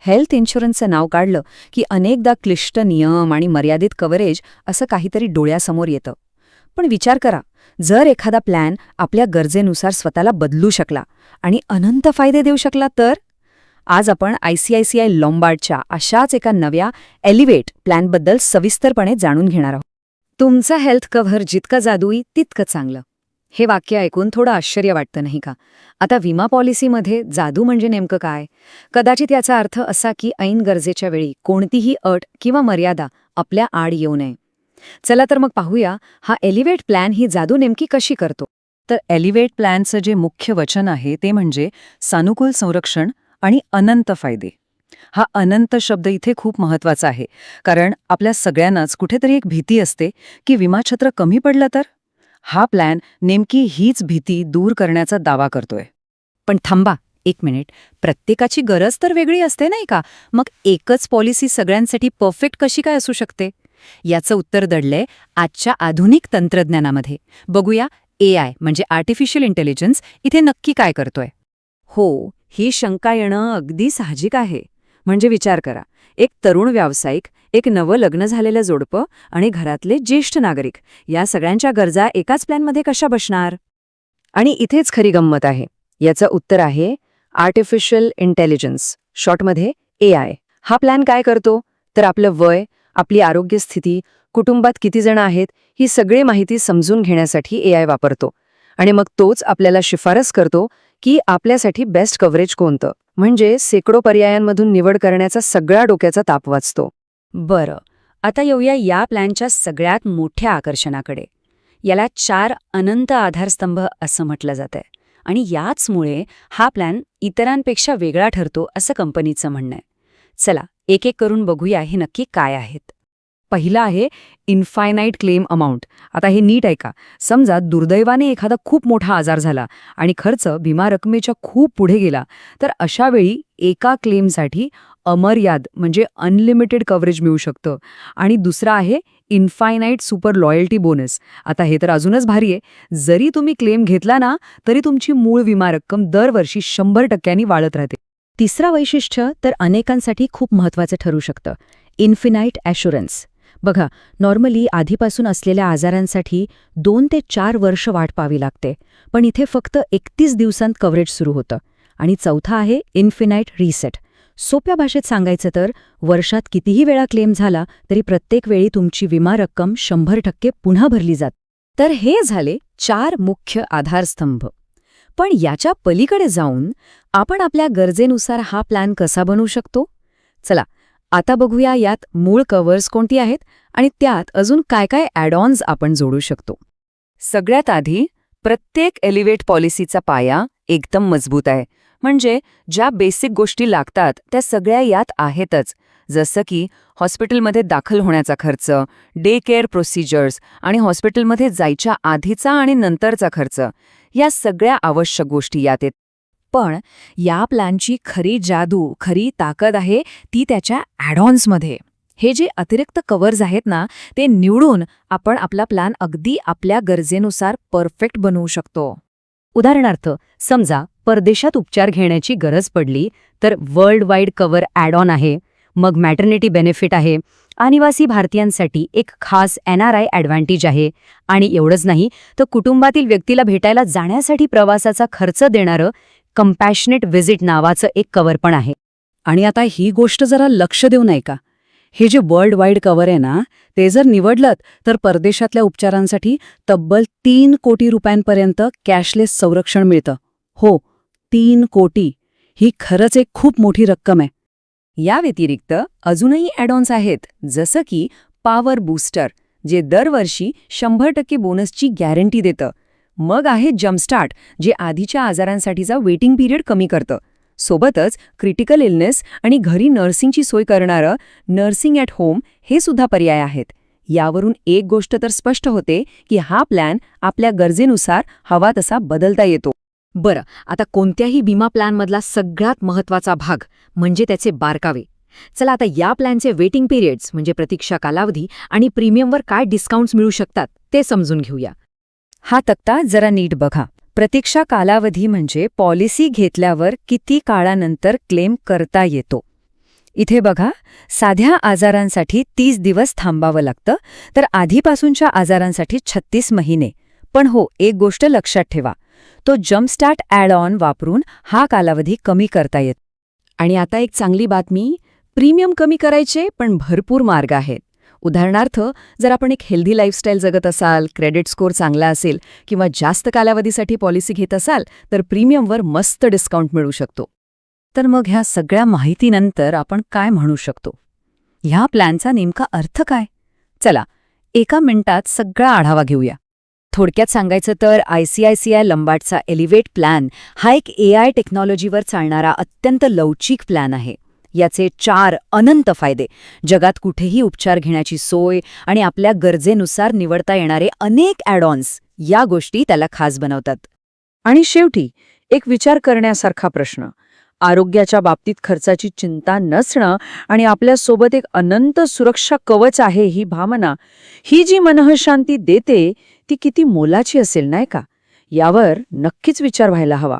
Health इन्शुरन्सचं नाव काढलं की अनेकदा क्लिष्ट नियम आणि मर्यादित कव्हरेज असं काहीतरी डोळ्यासमोर येतं. पण विचार करा, जर एखादा प्लॅन आपल्या गरजेनुसार स्वतःला बदलू शकला आणि अनंत फायदे देऊ शकला तर? आज आपण ICICI लॉम्बार्डच्या अशाच एका नव्या एलिव्हेट प्लॅनबद्दल सविस्तरपणे जाणून घेणार आहोत. तुमचा हेल्थ कव्हर जितकं जादुई तितकं चांगलं. हे वाक्य ऐकून थोडं आश्चर्य वाटतं नाही का? आता विमा पॉलिसीमध्ये जादू म्हणजे नेमकं काय? कदाचित याचा अर्थ असा की ऐन गरजेच्या वेळी कोणतीही अट किंवा मर्यादा आपल्या आड येऊ नये. चला तर मग पाहूया, हा एलिव्हेट प्लॅन ही जादू नेमकी कशी करतो. तर एलिव्हेट प्लॅनचं जे मुख्य वचन आहे ते म्हणजे सानुकूल संरक्षण आणि अनंत फायदे. हा अनंत शब्द इथे खूप महत्वाचा आहे, कारण आपल्या सगळ्यांनाच कुठेतरी एक भीती असते की विमाछत्र कमी पडलं तर. हा प्लॅन नेमकी हीच भीती दूर करण्याचा दावा करतोय. पण थांबा एक मिनिट, प्रत्येकाची गरज तर वेगळी असते नाही का? मग एकच पॉलिसी सगळ्यांसाठी परफेक्ट कशी काय असू शकते? याचं उत्तर दडलंय आजच्या आधुनिक तंत्रज्ञानामध्ये. बघूया AI म्हणजे आर्टिफिशियल इंटेलिजन्स इथे नक्की काय करतोय. हो, ही शंका येणं अगदी साहजिक आहे. म्हणजे विचार करा, एक तरुण व्यावसायिक, एक नवं लग्न झालेलं जोडपं आणि घरातले ज्येष्ठ नागरिक, या सगळ्यांच्या गरजा एकाच प्लॅनमध्ये कशा बसणार? आणि इथेच खरी गंमत आहे. याचं उत्तर आहे आर्टिफिशियल इंटेलिजन्स, शॉर्टमध्ये AI. हा प्लॅन काय करतो तर आपलं वय, आपली आरोग्य स्थिती, कुटुंबात किती जण आहेत, ही सगळी माहिती समजून घेण्यासाठी AI वापरतो. आणि मग तोच आपल्याला शिफारस करतो की आपल्यासाठी बेस्ट कव्हरेज कोणतं. म्हणजे शेकडो पर्यायांमधून निवड करण्याचा सगळा डोक्याचा ताप वाचतो. बरं, आता येऊया या प्लॅनच्या सगळ्यात मोठ्या आकर्षणाकडे. याला 4 अनंत आधारस्तंभ असं म्हटलं जातंय. आणि याचमुळे हा प्लॅन इतरांपेक्षा वेगळा ठरतो असं कंपनीचं म्हणणं आहे. चला एक एक करून बघूया हे नक्की काय आहेत. पहिला आहे इन्फायनाईट क्लेम अमाऊंट. आता हे नीट ऐका. समजा दुर्दैवाने एखादा खूप मोठा आजार झाला आणि खर्च विमा रकमेच्या खूप पुढे गेला, तर अशा वेळी एका क्लेमसाठी अमर्याद म्हणजे अनलिमिटेड कव्हरेज मिळू शकतं. आणि दुसरा आहे इन्फायनाईट सुपर लॉयल्टी बोनस. आता हे तर अजूनच भारी आहे. जरी तुम्ही क्लेम घेतला ना, तरी तुमची मूळ विमा रक्कम दरवर्षी 100% वाढत राहते. तिसरा वैशिष्ट्य तर अनेकांसाठी खूप महत्त्वाचं ठरू शकतं, इन्फिनाईट ॲश्युरन्स. बघा, नॉर्मली आधीपासून असलेल्या आजारांसाठी 2 ते 4 वर्ष वाट पाहावी लागते, पण इथे फक्त 31 दिवसांत कव्हरेज सुरू होतं. आणि चौथा आहे इन्फिनाईट रिसेट. सोप्या भाषेत सांगायचं तर वर्षात कितीही वेळा क्लेम झाला तरी प्रत्येक वेळी तुमची विमा रक्कम 100% पुन्हा भरली जाते. तर हे झाले 4 मुख्य आधारस्तंभ. पण याच्या पलीकडे जाऊन आपण आपल्या गरजेनुसार हा प्लॅन कसा बनवू शकतो? चला आता बघूया यात मूळ कव्हर्स कोणती आहेत आणि त्यात अजून काय काय ॲड-ऑन्स आपण जोडू शकतो. सगळ्यात आधी, प्रत्येक एलिव्हेट पॉलिसीचा पाया एकदम मजबूत आहे. म्हणजे ज्या बेसिक गोष्टी लागतात त्या सगळ्या यात आहेतच. जसं की हॉस्पिटलमध्ये दाखल होण्याचा खर्च, डे केअर प्रोसिजर्स आणि हॉस्पिटलमध्ये जायच्या आधीचा आणि नंतरचा खर्च, या सगळ्या आवश्यक गोष्टी यात आहेत. पण या प्लॅनची खरी जादू, खरी ताकद आहे ती त्याच्या ॲड-ऑन्समध्ये. हे जे अतिरिक्त कव्हर्स आहेत ना, ते निवडून आपण आपला प्लॅन अगदी आपल्या गरजेनुसार परफेक्ट बनवू शकतो. उदाहरणार्थ, समजा परदेशात उपचार घेण्याची गरज पडली तर वर्ल्ड वाईड कव्हर ॲड-ऑन आहे. मग मॅटर्निटी बेनिफिट आहे. अनिवासी भारतीयांसाठी एक खास NRI ॲडव्हान्टेज आहे. आणि एवढंच नाही तर कुटुंबातील व्यक्तीला भेटायला जाण्यासाठी प्रवासाचा खर्च देणारं कंपॅशनेट व्हिजिट नावाचं एक कव्हर पण आहे. आणि आता ही गोष्ट जरा लक्ष देऊन ऐका. हे जे वर्ल्ड वाईड कव्हर आहे ना, ते जर निवडलं तर परदेशातल्या उपचारांसाठी तब्बल 3 कोटी रुपयांपर्यंत कॅशलेस संरक्षण मिळतं. हो, 3 कोटी. ही खरंच एक खूप मोठी रक्कम आहे. या व्यतिरिक्त अजूनही ॲड-ऑन्स आहेत, जसं की पॉवर बूस्टर, जे दरवर्षी 100% बोनसची गॅरंटी देतं. मग आहे जम्पस्टार्ट, जे आधीच्या आजारांसाठीचा वेटिंग पिरियड कमी करतं. सोबतच क्रिटिकल इलनेस आणि घरी नर्सिंगची सोय करणारं नर्सिंग ॲट होम हे सुद्धा पर्याय आहेत. यावरून एक गोष्ट तर स्पष्ट होते की हा प्लॅन आपल्या गरजेनुसार हवा तसा बदलता येतो. बरं, आता कोणत्याही विमा प्लॅनमधला सगळ्यात महत्त्वाचा भाग म्हणजे त्याचे बारकावे. चला आता या प्लॅनचे वेटिंग पिरियड्स म्हणजे प्रतीक्षा कालावधी आणि प्रीमियमवर काय डिस्काउंट्स मिळू शकतात ते समजून घेऊया. हा तक्ता जरा नीट बघा. प्रतीक्षा कालावधी म्हणजे पॉलिसी घेतल्यावर किती काळानंतर क्लेम करता येतो. इथे बघा, साध्या आजारांसाठी 30 दिवस थांबावं लागतं, तर आधीपासूनच्या आजारांसाठी 36 महिने. पण हो, एक गोष्ट लक्षात ठेवा, तो जम्पस्टार्ट ॲड ऑन वापरून हा कालावधी कमी करता येत. आणि आता एक चांगली बातमी, प्रीमियम कमी करायचे पण भरपूर मार्ग आहेत. उदाहरणार्थ, जर आपण एक हेल्दी लाईफस्टाईल जगत असाल, क्रेडिट स्कोअर चांगला असेल किंवा जास्त कालावधीसाठी पॉलिसी घेत असाल, तर प्रीमियमवर मस्त डिस्काउंट मिळू शकतो. तर मग ह्या सगळ्या माहितीनंतर आपण काय म्हणू शकतो? ह्या प्लॅनचा नेमका अर्थ काय? चला, एका मिनिटात सगळा आढावा घेऊया. थोडक्यात सांगायचं तर ICICI लंबार्डचा एलिव्हेट प्लॅन हा एक AI टेक्नॉलॉजीवर चालणारा अत्यंत लवचिक प्लॅन आहे. याचे 4 अनंत फायदे, जगात कुठेही उपचार घेण्याची सोय आणि आपल्या गरजेनुसार निवडता येणारे अनेक ॲड-ऑन्स, या गोष्टी त्याला खास बनवतात. आणि शेवटी एक विचार करण्यासारखा प्रश्न, आरोग्याच्या बाबतीत खर्चाची चिंता नसणं आणि आपल्यासोबत एक अनंत सुरक्षा कवच आहे ही भावना, ही जी मनःशांती देते ती किती मोलाची असेल नाही का? यावर नक्कीच विचार व्हायला हवा.